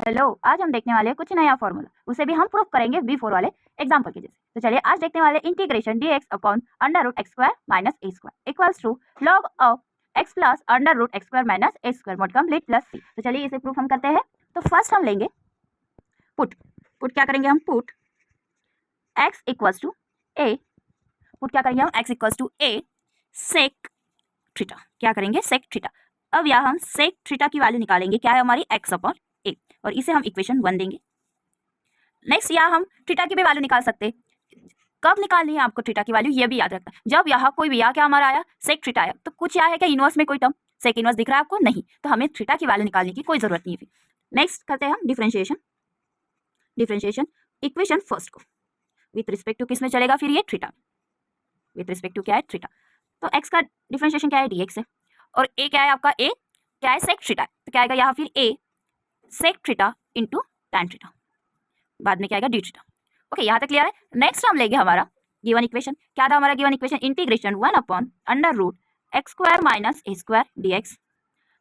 Hello, आज हम देखने वाले हैं कुछ नया फॉर्मूला, उसे भी हम प्रूफ करेंगे V4 वाले एग्जाम्पल के जैसे। तो चलिए आज देखने वाले integration dx upon under root x square minus A square equals to log of x plus under root x square minus A square mod complete plus C. तो चलिए इसे प्रूफ हम करते हैं। तो फर्स्ट हम लेंगे पुट। क्या करेंगे हम? Put x equals to a. Put क्या करेंगे हम? X equals to a sec theta. क्या करेंगे? Sec theta. अब यहाँ हम सेक थीटा की वैल्यू निकालेंगे, क्या है हमारी? एक्स अपॉन ए, और इसे हम इक्वेशन 1 देंगे। नेक्स्ट यहाँ हम थीटा की भी वैल्यू निकाल सकते हैं। कब निकालनी है आपको थीटा की वैल्यू, ये भी याद रखना। जब यहाँ कोई भी यहाँ क्या हमारा आया, सेक थीटा आया, तो कुछ यहाँ है क्या इनवर्स में कोई टर्म? सेक इनवर्स दिख रहा है आपको? नहीं, तो हमें थीटा की वैल्यू निकालने की कोई जरूरत नहीं है। नेक्स्ट करते हैं हम डिफरेंशिएशन इक्वेशन फर्स्ट को विथ रिस्पेक्ट टू किस में चलेगा फिर? ये थीटा, विथ रिस्पेक्ट टू क्या है? थीटा। तो एक्स का डिफरेंशिएशन क्या है? dx है, और ए क्या है आपका? ए क्या है? Sec theta. तो क्या आएगा यहाँ फिर? A sec theta into tan theta, बाद में क्या आएगा? D theta. ओके, यहाँ तक क्लियर है। नेक्स्ट हम लेंगे हमारा गिवन इक्वेशन। क्या था हमारा given equation? Integration 1 upon under root x square minus ए स्क्वायर dx।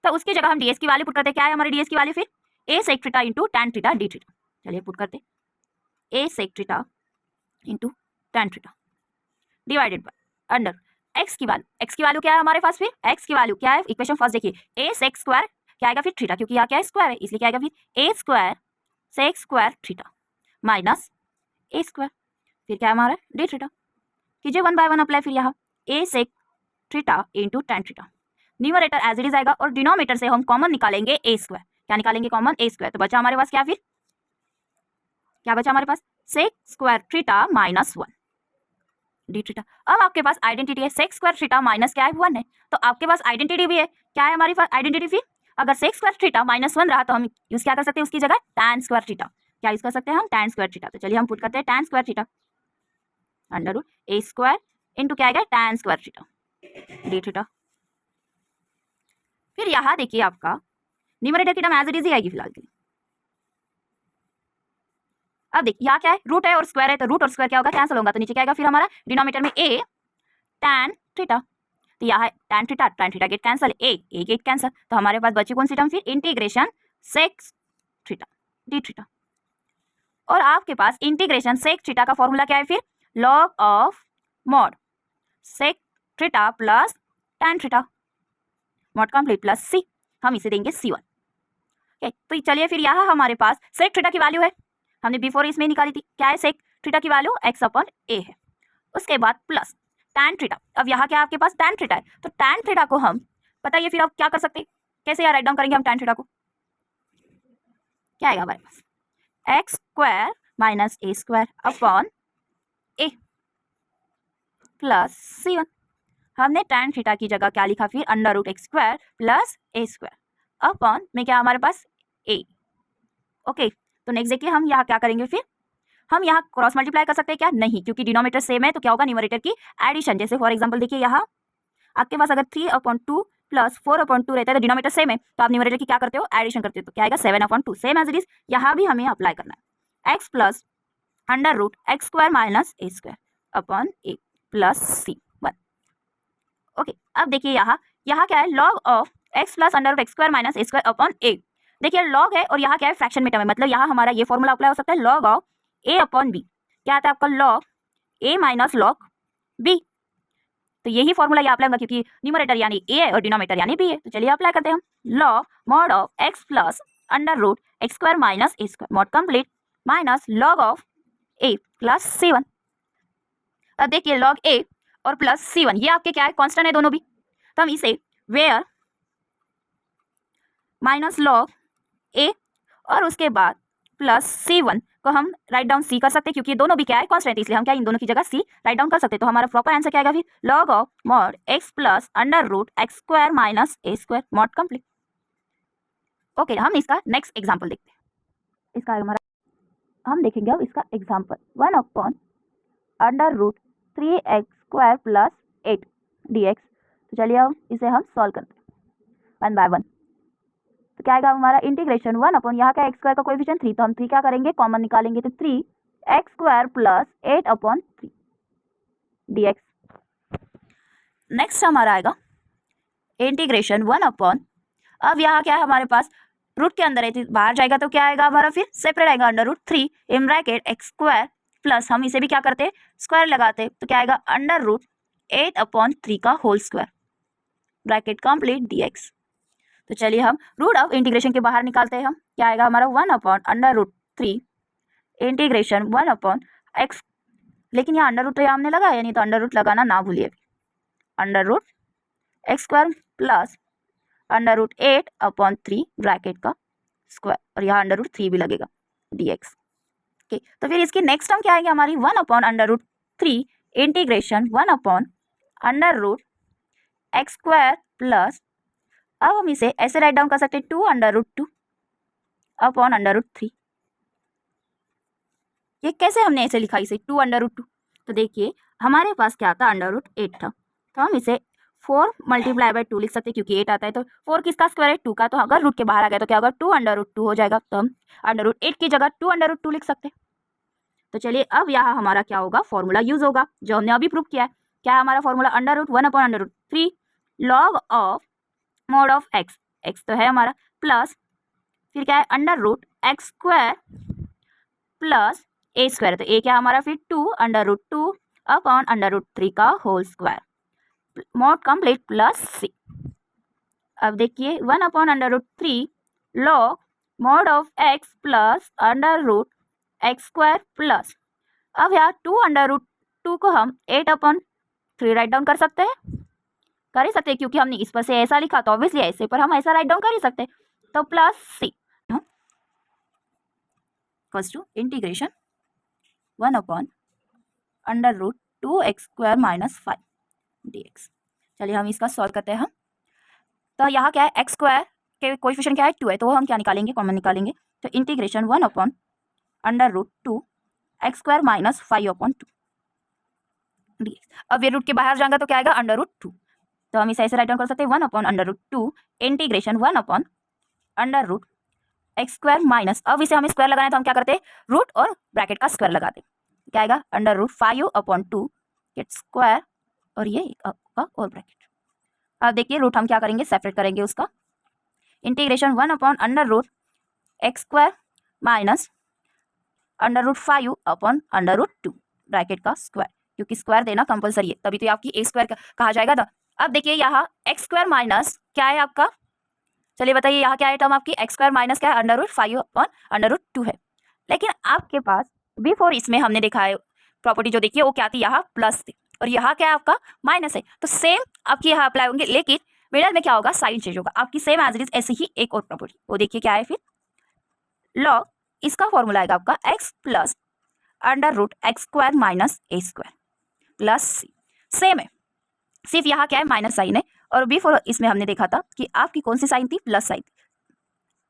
तो उसकी जगह हम ds की वैल्यू पुट करते हैं। क्या है हमारी ds की वैल्यू फिर? A sec theta into tan theta D theta. चलिए पुट करते, A sec theta into tan theta divided by under एक्स की वैल्यू क्या है हमारे पास फिर? एक्स की वैल्यू क्या है? इक्वेशन फर्स्ट देखिए, ए सेक स्क्वायर क्या आएगा फिर? थीटा, क्योंकि यहाँ क्या है? स्क्वायर है, इसलिए क्या आएगा फिर? A square sec square theta minus A square, फिर क्या है हमारा? D theta. कीजिए 1 बाय 1 अप्लाई। फिर यहाँ A sec theta into tan theta, numerator as it is आएगा, और डिनोमिनेटर से हम कॉमन निकालेंगे ए स्क्वायर। क्या निकालेंगे? Common A square. तो बचा हमारे पास क्या? फिर क्या बचा हमारे पास? Sec square theta minus 1 D theta. अब आपके पास आइडेंटिटी है, सेक स्क्वायर थीटा माइनस क्या है? 1 है, तो आपके पास आइडेंटिटी भी है। क्या है हमारी पास आइडेंटिटी फिर? अगर सेक स्क्वायर थीटा माइनस 1 रहा तो हम यूज क्या कर सकते हैं उसकी जगह? Tan square theta. क्या यूज कर सकते हैं हम? Tan square theta. तो चलिए हम पुट करते हैं tan square theta under root A square into क्या आएगा? Tan square theta D theta. फिर यहाँ देखिए आपका न्यूमरेटर की टर्म एज इट इज ही आएगी फिलहाल के लिए। अब देखिए यहाँ क्या है? रूट है और स्क्वायर है, तो रूट और स्क्वायर क्या होगा? कैंसिल होगा, तो नीचे क्या आएगा फिर हमारा? डिनोमिनेटर में ए टैन थीटा। तो यहाँ है tan theta get cancel, A get cancel, तो हमारे पास बची कौन सी टर्म फिर? Integration sec theta D theta. और आपके पास इंटीग्रेशन सेक थीटा का फॉर्मूला क्या है फिर? Log of mod sec theta plus tan theta mod complete plus C. हम इसे देंगे C1। ओके, तो चलिए फिर यहाँ हमारे पास सेक थीटा की वैल्यू है, हमने बिफोर इसमें निकाली थी। क्या है? सेक थीटा की वैल्यू x अपॉन ए है, उसके बाद प्लस टैन थीटा। अब यहाँ क्या आपके पास? टैन थीटा है, तो टैन थीटा को हम बताइए फिर अब क्या कर सकते हैं? कैसे यार राइट डाउन करेंगे हम टैन थीटा को? क्या आएगा हमारे पास? X square minus A square upon A plus C1। हमने टैन थीटा की जगह क्या लिखा फिर? Under root x square plus A square upon में क्या हमारे पास? ए। ओके, तो नेक्स्ट देखिए हम यहाँ क्या करेंगे फिर? हम यहाँ क्रॉस मल्टीप्लाई कर सकते हैं क्या? नहीं, क्योंकि डिनोमिनेटर सेम है, तो क्या होगा? न्यूमरेटर की एडिशन। जैसे फॉर एग्जांपल देखिए यहाँ आपके पास अगर 3/2 प्लस 4/2 रहता है, तो डिनोमिनेटर सेम है, तो आप न्यूमरेटर की क्या करते हो? एडिशन करते हो, तो क्या आएगा? 7/2 सेम एज इट इज। यहाँ भी हमें अप्लाई करना है X plus under root x square minus A square upon A plus C1। Okay, अब देखिए यहाँ क्या है? Log of x plus under root x square minus A square upon A. देखिए लॉग है और यहाँ क्या है? फ्रैक्शन में टर्म है, मतलब यहाँ हमारा ये फॉर्मूला अप्लाई हो सकता है log of a upon b. क्या आता है आपका? Log a minus log b. तो यही फॉर्मूला यहाँ अप्लाई होगा, क्योंकि न्यूमरेटर यानी ए है और डिनोमिनेटर यानी बी है। तो चलिए अप्लाई करते हैं हम। Log mod of x plus under root x square minus A square mod complete minus log of a plus C1। अब देखिए लॉग ए और प्लस C1 ये आपके क्या है? कांस्टेंट है दोनों भी, तो हम इसे वेयर माइनस लॉग ए और उसके बाद प्लस C1 को हम राइट डाउन C कर सकते हैं, क्योंकि ये दोनों भी क्या है? कांस्टेंट, इसलिए हम क्या इन दोनों की जगह C राइट डाउन कर सकते हैं। तो हमारा प्रॉपर आंसर क्या आएगा फिर? Log of mod x plus under root x square minus A square mod complete. Okay, हम इसका नेक्स्ट एग्जाम्पल देखते हैं। इसका हमारा हम देखेंगे अब इसका example 1 upon under root 3x square plus 8 dx। तो चलिए अब इसे हम सॉल्व करते हैं 1 बाय 1। तो क्या आएगा हमारा? इंटीग्रेशन 1 अपॉन यहाँ का एक्स स्क्वायर का कोएफिशिएंट 3, तो हम 3 क्या करेंगे? कॉमन निकालेंगे, तो 3x square plus 8/3 dx। Next हमारा आएगा इंटीग्रेशन 1 अपॉन, अब यहाँ क्या है हमारे पास? रूट के अंदर है तो बाहर जाएगा तो क्या आएगा हमारा, फिर सेपरेट आएगा √3 in bracket x square plus हम इसे भी क्या करते हैं स्क्वायर लगाते हैं तो क्या आएगा √8/3 का whole square bracket complete dx। तो चलिए हम रूट ऑफ इंटीग्रेशन के बाहर निकालते हैं हम, क्या आएगा हमारा 1/√3 इंटीग्रेशन 1/x, लेकिन यहाँ √3 हमने लगाया नहीं तो अंडर रूट लगाना ना भूलिए, √x² प्लस √8/3 ब्रैकेट का स्क्वायर और यहाँ √3 भी लगेगा dx। ओके, तो फिर इसकी नेक्स्ट टर्म क्या आएगी हमारी 1/√3 इंटीग्रेशन 1/√x² प्लस, अब हम इसे ऐसे राइट डाउन कर सकते हैं 2/√2/√3। ये कैसे हमने ऐसे लिखा इसे 2/√2, तो देखिए हमारे पास क्या था √8 था तो हम इसे 4 × 2 लिख सकते हैं क्योंकि 8 आता है तो 4 किसका स्क्वायर है 2 का, तो अगर रूट के बाहर आ गया तो क्या होगा 2/√2 हो जाएगा, तो हम √8 की जगह 2/√2 लिख सकते हैं। तो चलिए अब यहाँ हमारा क्या होगा फॉर्मूला यूज होगा जो हमने अभी प्रूव किया है। क्या है हमारा formula, √1/√3 log of mode of x, x तो है हमारा, प्लस फिर क्या है √x² प्लस a², तो a क्या हमारा फिर 2/√2/√3 का whole square mod complete plus c। अब देखिए 1/√3 log mod of x plus √x² plus, अब यहाँ 2/√2 को हम 8/3 राइट डाउन कर सकते हैं, कर ही सकते हैं क्योंकि हमने इस पर से ऐसा लिखा तो ऑब्वियसली ऐसे पर हम ऐसा राइट डाउन कर ही सकते हैं, तो plus c equals to integration 1/√2x² - 5 dx। चलिए हम इसका सॉल्व करते हैं हम, तो यहाँ क्या है x² के कोएफिशिएंट क्या है 2 है तो वो हम क्या निकालेंगे कॉमन निकालेंगे, तो इंटीग्रेशन 1/√2x² - 5/2 dx। अब ये रूट के बाहर जाएगा तो क्या आएगा √2, तो हम इसे ऐसे राइट डाउन कर सकते हैं 1/√2 इंटीग्रेशन 1/√x² माइनस, अब इसे हमें स्क्वायर लगाना है तो हम क्या करते हैं रूट और ब्रैकेट का स्क्वायर लगाते हैं, क्या आएगा √5/2 गेट स्क्वायर और ये आपका और ब्रैकेट। अब देखिए रूट हम क्या करेंगे सेपरेट करेंगे उसका, इंटीग्रेशन 1/√x² माइनस √5/2 ब्रैकेट का स्क्वायर, क्योंकि स्क्वायर देना कंपलसरी है तभी तो आपकी a² कहा जाएगा था। अब देखिए यहाँ x² माइनस क्या है आपका, चलिए बताइए यहाँ क्या है टर्म आपकी x² माइनस क्या है √5/2 है, लेकिन आपके पास बिफोर इसमें हमने देखा है प्रॉपर्टी जो देखिए वो क्या थी यहाँ प्लस थी और यहाँ क्या है आपका माइनस है, तो सेम आपकी यहाँ अप्लाई होंगे, लेकिन मिडल में क्या होगा साइन चेंज होगा आपकी सेम एज इट इज ऐसी ही एक और प्रॉपर्टी, वो देखिए क्या है फिर लॉग, इसका फॉर्मूला आएगा आपका x plus √x² minus a² plus c, same है सिर्फ यहाँ क्या है माइनस साइन है और बिफोर इसमें हमने देखा था कि आपकी कौन सी साइन थी प्लस साइन,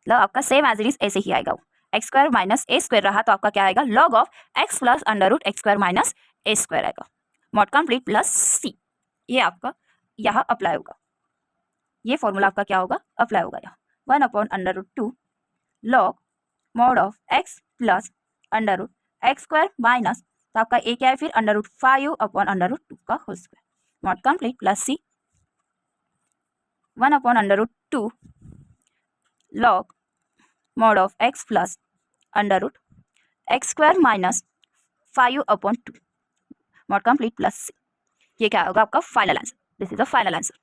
मतलब आपका सेम एज इट इज ऐसे ही आएगा, x² माइनस a² रहा तो आपका क्या आएगा log of x plus √x² minus a² आएगा मॉड कंप्लीट प्लस c, ये आपका यहाँ अप्लाई होगा, ये फॉर्मूला आपका क्या होगा अप्लाई होगा यहाँ 1/√2 log mod of x plus √x² minus, तो आपका a क्या है फिर √5/2 का whole square mod complete plus c 1/√2 log mod of x plus √x² minus 5/2 mod complete plus c, ये क्या होगा आपका final answer, this is the final answer.